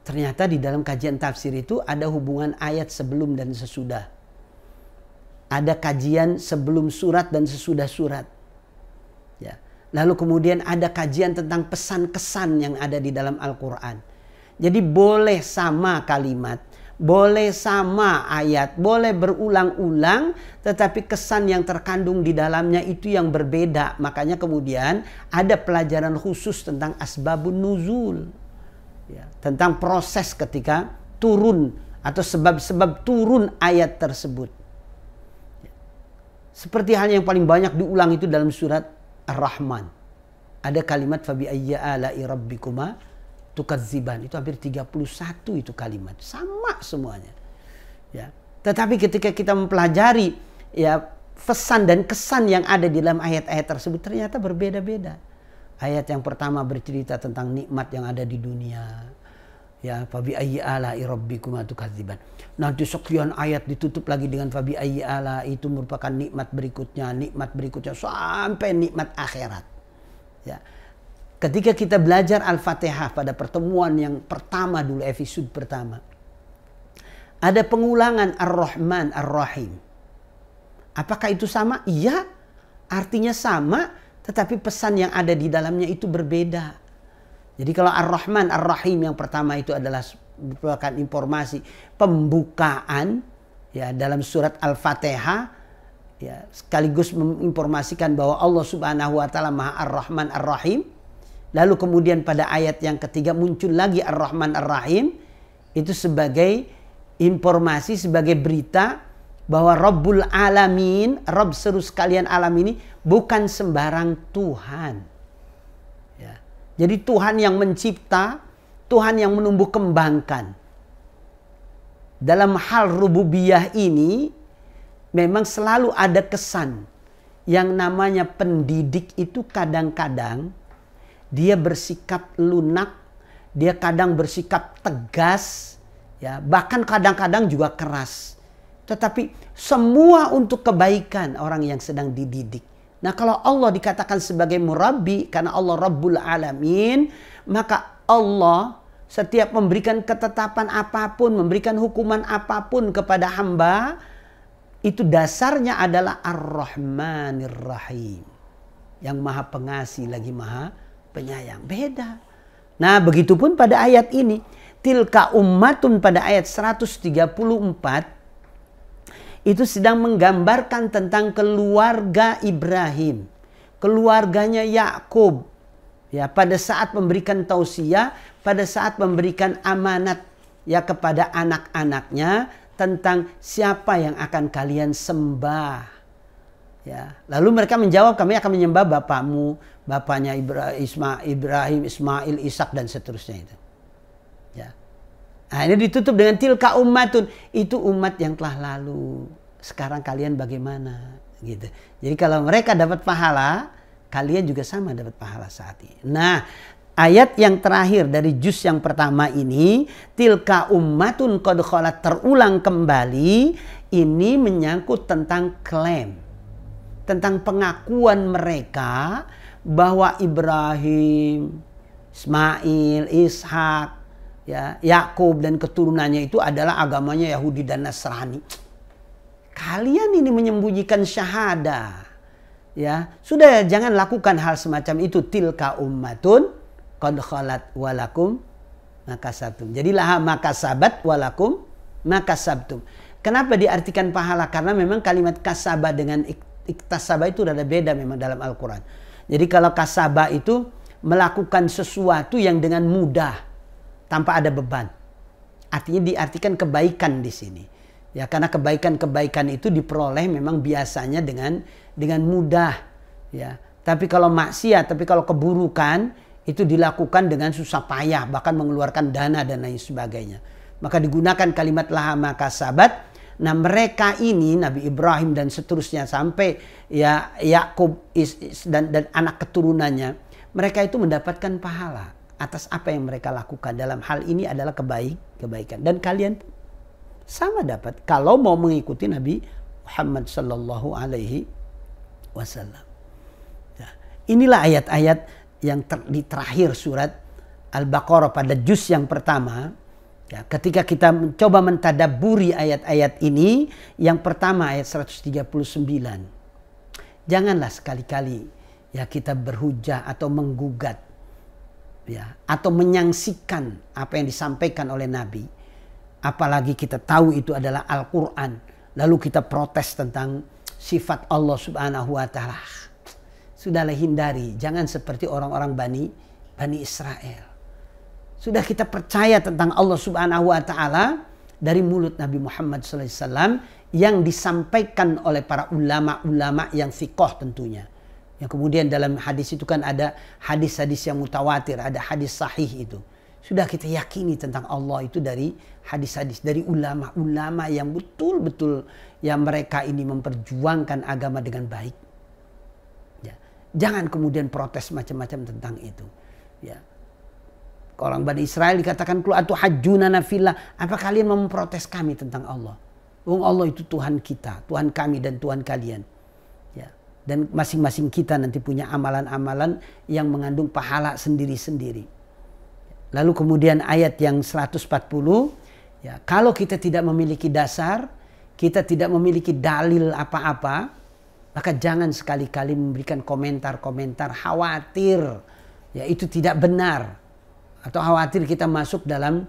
ternyata di dalam kajian tafsir itu ada hubungan ayat sebelum dan sesudah. Ada kajian sebelum surat dan sesudah surat. Ya. Lalu kemudian ada kajian tentang pesan-kesan yang ada di dalam Al-Quran. Jadi boleh sama kalimat, boleh sama ayat, boleh berulang-ulang, tetapi kesan yang terkandung di dalamnya itu yang berbeda. Makanya kemudian ada pelajaran khusus tentang asbabun nuzul. Ya, tentang proses ketika turun atau sebab-sebab turun ayat tersebut. Ya. Seperti halnya yang paling banyak diulang itu dalam surat Ar-Rahman. Ada kalimat fabi ayyi ala'i rabbikuma tukadziban, itu hampir 31 itu kalimat, sama semuanya. Ya. Tetapi ketika kita mempelajari ya pesan dan kesan yang ada di dalam ayat-ayat tersebut ternyata berbeda-beda. Ayat yang pertama bercerita tentang nikmat yang ada di dunia. Ya, fabi ayyi ala'i rabbikuma tukadziban. Nanti sekian ayat ditutup lagi dengan fabi ayyi ala, itu merupakan nikmat berikutnya sampai nikmat akhirat. Ya. Ketika kita belajar Al-Fatihah pada pertemuan yang pertama dulu, episode pertama, ada pengulangan Ar-Rahman Ar-Rahim. Apakah itu sama? Iya, artinya sama, tetapi pesan yang ada di dalamnya itu berbeda. Jadi kalau Ar-Rahman Ar-Rahim yang pertama itu adalah merupakan informasi pembukaan ya dalam surat Al-Fatihah, ya, sekaligus menginformasikan bahwa Allah Subhanahu wa taala Maha Ar-Rahman Ar-Rahim. Lalu kemudian pada ayat yang ketiga muncul lagi Ar-Rahman Ar-Rahim, itu sebagai informasi, sebagai berita bahwa Rabbul Alamin, Rabb seluruh sekalian alam ini bukan sembarang Tuhan. Ya. Jadi Tuhan yang mencipta, Tuhan yang menumbuh kembangkan. Dalam hal rububiyah ini memang selalu ada kesan yang namanya pendidik itu kadang-kadang dia bersikap lunak, dia kadang bersikap tegas, ya, bahkan kadang-kadang juga keras. Tetapi semua untuk kebaikan orang yang sedang dididik. Nah, kalau Allah dikatakan sebagai murabbi karena Allah Rabbul Alamin, maka Allah setiap memberikan ketetapan apapun, memberikan hukuman apapun kepada hamba, itu dasarnya adalah Ar-Rahmanir Rahim. Yang Maha Pengasih lagi Maha Penyayang. Beda. Nah, begitupun pada ayat ini. Tilka ummatun pada ayat 134 itu sedang menggambarkan tentang keluarga Ibrahim, keluarganya Yakub. Ya, pada saat memberikan tausiah, pada saat memberikan amanat ya kepada anak-anaknya tentang siapa yang akan kalian sembah. Ya, lalu mereka menjawab, kami akan menyembah bapakmu, bapaknya Ibrahim, Ismail, Ishak dan seterusnya itu. Ya. Nah, ini ditutup dengan tilka ummatun, itu umat yang telah lalu. Sekarang kalian bagaimana? Gitu. Jadi kalau mereka dapat pahala, kalian juga sama dapat pahala saat ini. Nah, ayat yang terakhir dari juz yang pertama ini, tilka ummatun qad khalat, terulang kembali, ini menyangkut tentang klaim, tentang pengakuan mereka bahwa Ibrahim, Ismail, Ishak, ya, Yakub dan keturunannya itu adalah agamanya Yahudi dan Nasrani. Kalian ini menyembunyikan syahadah. Ya, sudah jangan lakukan hal semacam itu. Tilka ummatun qad khalat walakum makasabtum. Jadi laha makasabat walakum makasabtum. Kenapa diartikan pahala? Karena memang kalimat kasabah dengan iktasabah itu ada beda memang dalam Al-Quran. Jadi kalau kasabah itu melakukan sesuatu yang dengan mudah tanpa ada beban. Artinya diartikan kebaikan di sini. Ya, karena kebaikan-kebaikan itu diperoleh memang biasanya dengan mudah. Ya. Tapi kalau maksiat, tapi kalau keburukan itu dilakukan dengan susah payah, bahkan mengeluarkan dana dan lain sebagainya. Maka digunakan kalimat laha makasabat. Nah, mereka ini Nabi Ibrahim dan seterusnya sampai ya Yakub dan anak keturunannya, mereka itu mendapatkan pahala atas apa yang mereka lakukan. Dalam hal ini adalah kebaikan. Dan kalian sama dapat kalau mau mengikuti Nabi Muhammad sallallahu alaihi wasallam. Nah, inilah ayat-ayat yang di terakhir surat Al-Baqarah pada juz yang pertama. Ya, ketika kita mencoba mentadabburi ayat-ayat ini, yang pertama ayat 139. Janganlah sekali-kali ya kita berhujah atau menggugat ya atau menyaksikan apa yang disampaikan oleh Nabi. Apalagi kita tahu itu adalah Al-Qur'an, lalu kita protes tentang sifat Allah Subhanahu wa taala. Sudahlah hindari, jangan seperti orang-orang Bani Israel. Sudah kita percaya tentang Allah Subhanahu wa taala dari mulut Nabi Muhammad sallallahu alaihi wasallam yang disampaikan oleh para ulama-ulama yang thiqah tentunya. Yang kemudian dalam hadis itu kan ada hadis-hadis yang mutawatir, ada hadis sahih itu. Sudah kita yakini tentang Allah itu dari hadis-hadis, dari ulama-ulama yang betul-betul yang mereka ini memperjuangkan agama dengan baik. Ya. Jangan kemudian protes macam-macam tentang itu. Ya. Orang Bani Israel dikatakan qul atuhajjunana fillah, apa kalian memprotes kami tentang Allah? Wong Allah itu Tuhan kita, Tuhan kami dan Tuhan kalian. Ya. Dan masing-masing kita nanti punya amalan-amalan yang mengandung pahala sendiri-sendiri. Lalu kemudian ayat yang 140, ya, kalau kita tidak memiliki dasar, kita tidak memiliki dalil apa-apa, maka jangan sekali-kali memberikan komentar-komentar khawatir, ya itu tidak benar. Atau khawatir kita masuk dalam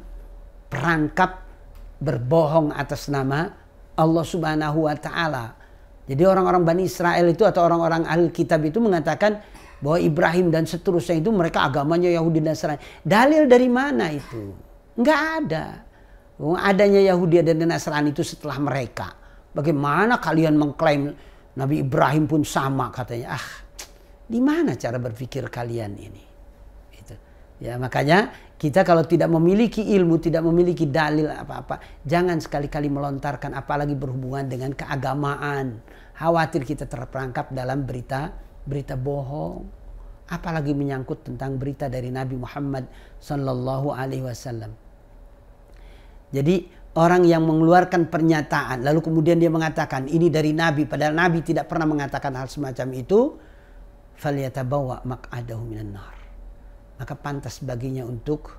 perangkap berbohong atas nama Allah Subhanahu wa Ta'ala. Jadi orang-orang Bani Israel itu atau orang-orang ahli kitab itu mengatakan bahwa Ibrahim dan seterusnya itu mereka agamanya Yahudi dan Nasrani. Dalil dari mana itu? Enggak ada. Adanya Yahudi dan Nasrani itu setelah mereka. Bagaimana kalian mengklaim Nabi Ibrahim pun sama katanya? Di mana cara berpikir kalian ini? Itu. Ya makanya kita kalau tidak memiliki ilmu, tidak memiliki dalil apa-apa, jangan sekali-kali melontarkan apalagi berhubungan dengan keagamaan. Khawatir kita terperangkap dalam berita bohong. Apalagi menyangkut tentang berita dari Nabi Muhammad sallallahu alaihi wasallam. Jadi orang yang mengeluarkan pernyataan lalu kemudian dia mengatakan ini dari Nabi padahal Nabi tidak pernah mengatakan hal semacam itu, falyatabawwa maq'adahu minan nar. Maka pantas baginya untuk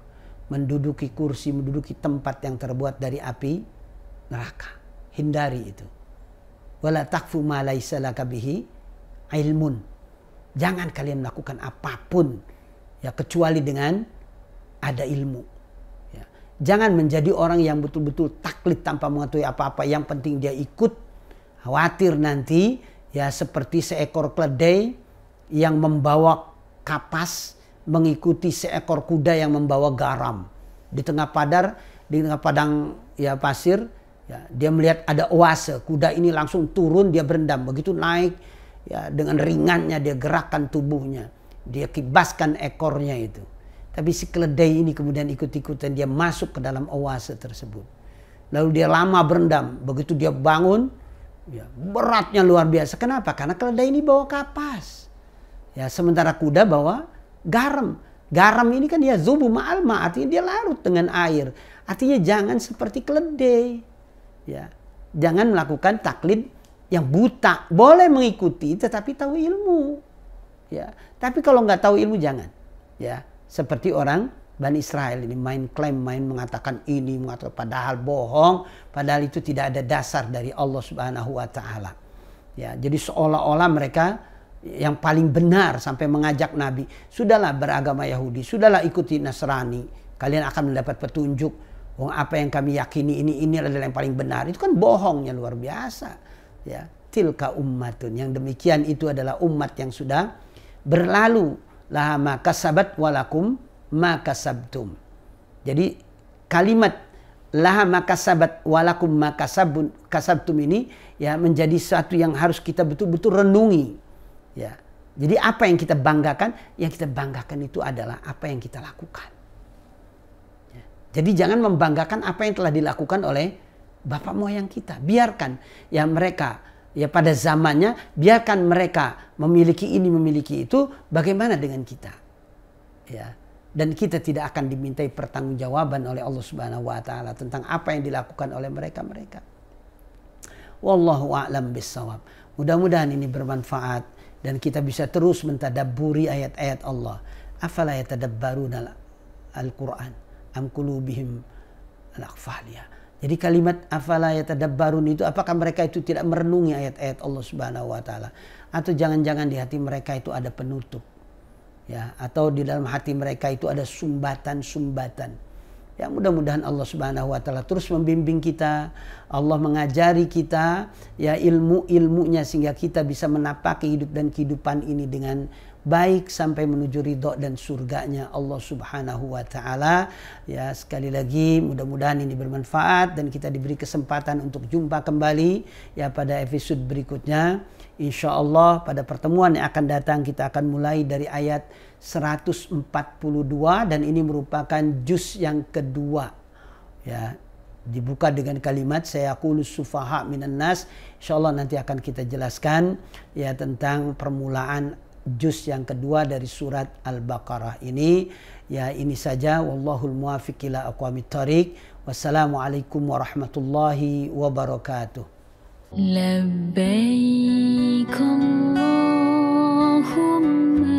menduduki kursi, menduduki tempat yang terbuat dari api neraka. Hindari itu. Wala taqfu ma laisa laka bihi ilmun. Jangan kalian melakukan apapun ya kecuali dengan ada ilmu. Ya. Jangan menjadi orang yang betul-betul taklid tanpa mengetahui apa-apa. Yang penting dia ikut. Khawatir nanti ya seperti seekor keledai yang membawa kapas mengikuti seekor kuda yang membawa garam di tengah padang ya pasir, ya, dia melihat ada oase, kuda ini langsung turun, dia berendam, begitu naik ya dengan ringannya dia gerakkan tubuhnya, dia kibaskan ekornya itu. Tapi si keledai ini kemudian ikut-ikutan dia masuk ke dalam oase tersebut, lalu dia lama berendam, begitu dia bangun ya, beratnya luar biasa. Kenapa? Karena keledai ini bawa kapas ya, sementara kuda bawa garam. Garam ini kan dia zubu ma'al ma, artinya dia larut dengan air. Artinya jangan seperti keledai. Ya. Jangan melakukan taklid yang buta. Boleh mengikuti tetapi tahu ilmu. Ya. Tapi kalau nggak tahu ilmu jangan. Ya. Seperti orang Bani Israel ini main klaim, main mengatakan ini, mengatakan padahal bohong, padahal itu tidak ada dasar dari Allah Subhanahu wa Ta'ala. Ya. Jadi seolah-olah mereka yang paling benar sampai mengajak Nabi, sudahlah beragama Yahudi, sudahlah ikuti Nasrani, kalian akan mendapat petunjuk. Apa yang kami yakini ini adalah yang paling benar. Itu kan bohongnya luar biasa. Ya, tilka ummatun, yang demikian itu adalah umat yang sudah berlalu. Laha ma kasabat walakum ma kasabtum. Jadi kalimat laha ma kasabat walakum ma kasabtum ini ya menjadi satu yang harus kita betul-betul renungi. Ya. Jadi apa yang kita banggakan? Yang kita banggakan itu adalah apa yang kita lakukan. Ya. Jadi jangan membanggakan apa yang telah dilakukan oleh bapak moyang kita. Biarkan ya mereka ya pada zamannya, biarkan mereka memiliki ini, memiliki itu. Bagaimana dengan kita? Ya. Dan kita tidak akan dimintai pertanggungjawaban oleh Allah Subhanahu wa Ta'ala tentang apa yang dilakukan oleh mereka-mereka. Wallahu a'lam bissawab. Mudah-mudahan ini bermanfaat dan kita bisa terus mentadabburi ayat-ayat Allah. Afala yatadabbaruna al-Qur'an am qulubihim al-aqfaliyah. Jadi kalimat afala yatadabbarun itu apakah mereka itu tidak merenungi ayat-ayat Allah Subhanahu wa Ta'ala, atau jangan-jangan di hati mereka itu ada penutup, ya, atau di dalam hati mereka itu ada sumbatan-sumbatan. Ya, mudah-mudahan Allah Subhanahu wa Ta'ala terus membimbing kita, Allah mengajari kita ya ilmu-ilmunya sehingga kita bisa menapaki hidup dan kehidupan ini dengan baik sampai menuju ridho dan surganya Allah Subhanahu wa Ta'ala. Ya, sekali lagi mudah-mudahan ini bermanfaat dan kita diberi kesempatan untuk jumpa kembali ya pada episode berikutnya. Insya Allah pada pertemuan yang akan datang kita akan mulai dari ayat 142 dan ini merupakan juz yang kedua. Ya, dibuka dengan kalimat sayaqulus sufaha minan nas. Insyaallah nanti akan kita jelaskan ya tentang permulaan juz yang kedua dari surat Al-Baqarah ini. Ya, ini saja, wallahul muwaffiq ila aqwamit thoriq. Wassalamualaikum warahmatullahi wabarakatuh. Labbaik Allahumma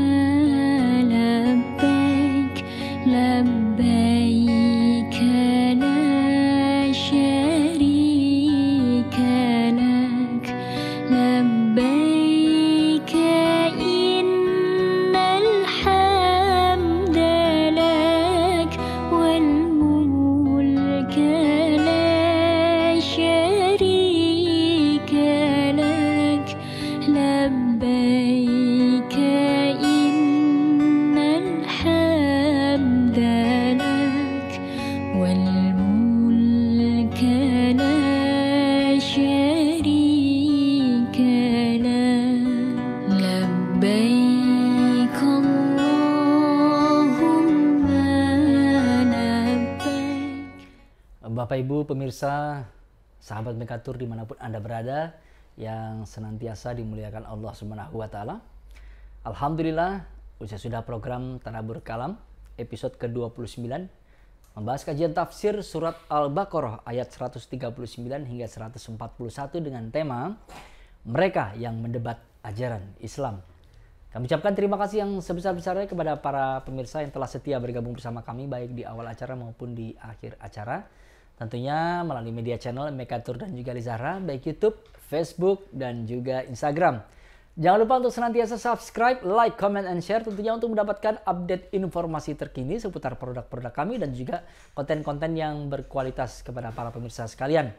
labbaik, labbaik la syarika lak, labbaik innal hamda lak wal mulka la syarika lak, labbaik innal hamda lak wal mulka la syarika lak, labbaik Allahumma labbaik. Bapak Ibu pemirsa, sahabat Mekatur dimanapun Anda berada, yang senantiasa dimuliakan Allah Subhanahu wa Ta'ala. Alhamdulillah, usai sudah program Tadabbur Kalam episode ke-29 membahas kajian tafsir surat Al-Baqarah ayat 139 hingga 141 dengan tema mereka yang mendebat ajaran Islam. Kami ucapkan terima kasih yang sebesar-besarnya kepada para pemirsa yang telah setia bergabung bersama kami baik di awal acara maupun di akhir acara. Tentunya melalui media channel Mekatur dan juga Lizara, baik YouTube, Facebook, dan juga Instagram. Jangan lupa untuk senantiasa subscribe, like, comment, and share tentunya untuk mendapatkan update informasi terkini seputar produk-produk kami dan juga konten-konten yang berkualitas kepada para pemirsa sekalian.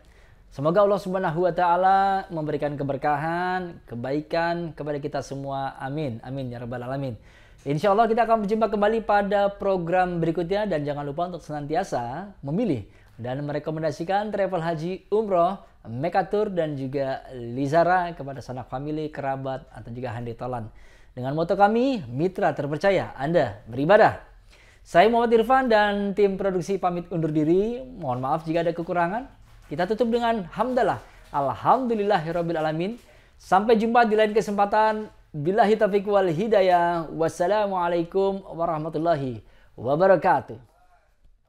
Semoga Allah Subhanahu wa Ta'ala memberikan keberkahan, kebaikan kepada kita semua. Amin. Amin ya rabbal alamin. Insya Allah kita akan berjumpa kembali pada program berikutnya dan jangan lupa untuk senantiasa memilih dan merekomendasikan travel haji umroh Mekatur dan juga Lizara kepada sanak famili, kerabat, atau juga handetolan. Dengan moto kami, mitra terpercaya Anda beribadah. Saya Muhammad Irfan dan tim produksi pamit undur diri. Mohon maaf jika ada kekurangan. Kita tutup dengan hamdalah. Alhamdulillahirabbil alamin. Sampai jumpa di lain kesempatan. Billahi taufiq wal hidayah. Wassalamualaikum warahmatullahi wabarakatuh.